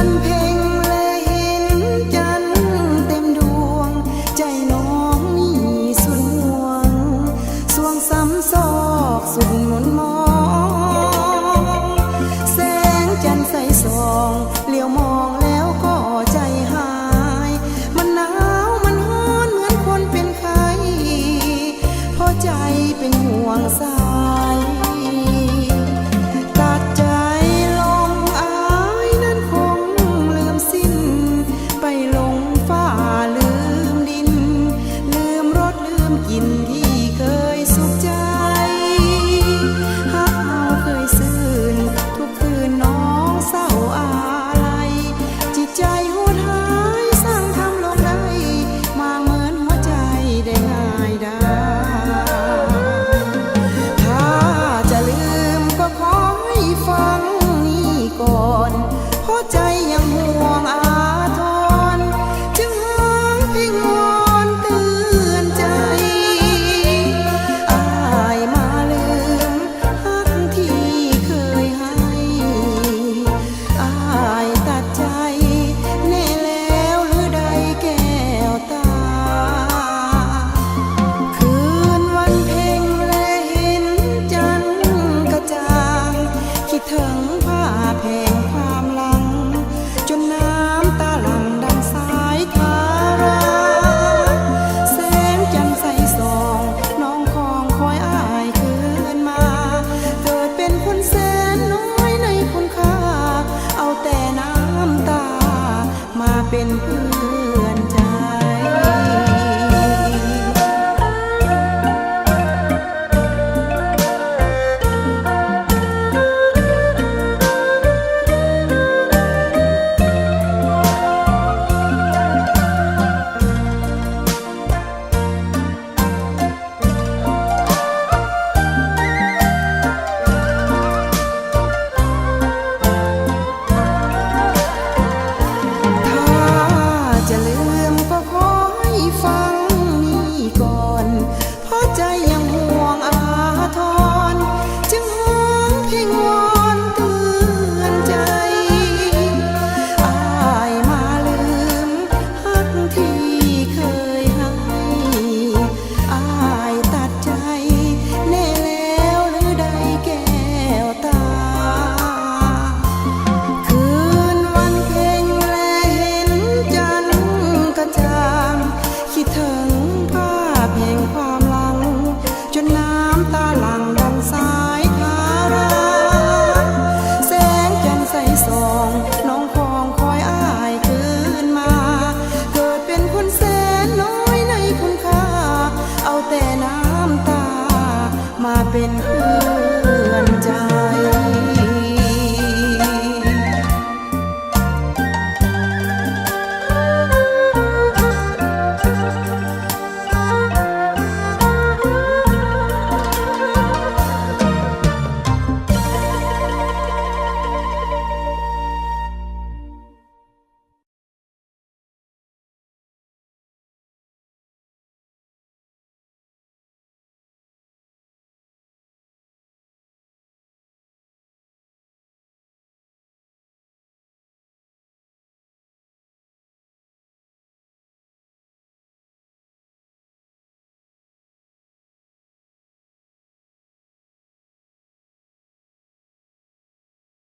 วันเพ็ญและเห็นจันทร์เต็มดวงใจน้องนี่สุดห่วงสวงซ้ำซอกสุดหมุนมองแสงจันทร์ใสส่องเลี้ยวมองแล้วก็ใจหายมันหนาวมันร้อนเหมือนคนเป็นไข้เพราะใจเป็นห่วงสายตัดใจลงอายนั้นคงลืมสิ้นไปลงฟ้าลืมดินลืมรสลืมกลิ่นที่เคยสุขใจหากเราเคยซื่นทุกคืนน้องเศร้าอะไรจิตใจโหดหายสร้างทำลงได้มาเหมือนหัวใจได้ง่ายได้ ถ้าจะลืมก็ขอให้ฟังนี่ก่อนเพราะใจยังห่วงอาทรจึงร้องเพลงวอนเตือนใจอายมาลืมฮักที่เคยให้อายตัดใจแน่แล้วหรือใดแก้วตาคืนวันเพ็ญและเห็นจันทร์กระจ่างคิดถึงผ้าแพงความหลังจนน้ำตาหลั่งดังสายทาราแสงจันทร์ใสส่องน้องคองคอยอายคืนมาเกิดเป็นคนแสนน้อยในคุณค่าเอาแต่น้ำตามาเป็นเพื่อนใจ ถ้าจะลืมก็ขอให้ฟังนี่ก่อนเพราะใจยังห่วงอาทรจึงร้องเพลงวอนเตือนใจอายมาลืมฮักที่เคยให้อายตัดใจแน่แล้วหรือใดแก้วตาคืนวันเพ็ญและเห็นจันทร์กระจ่างคิดถึงภาพแห่งความหลังจนน้ำตาหลั่งดังสายทาราแสงจันทร์ใสส่อง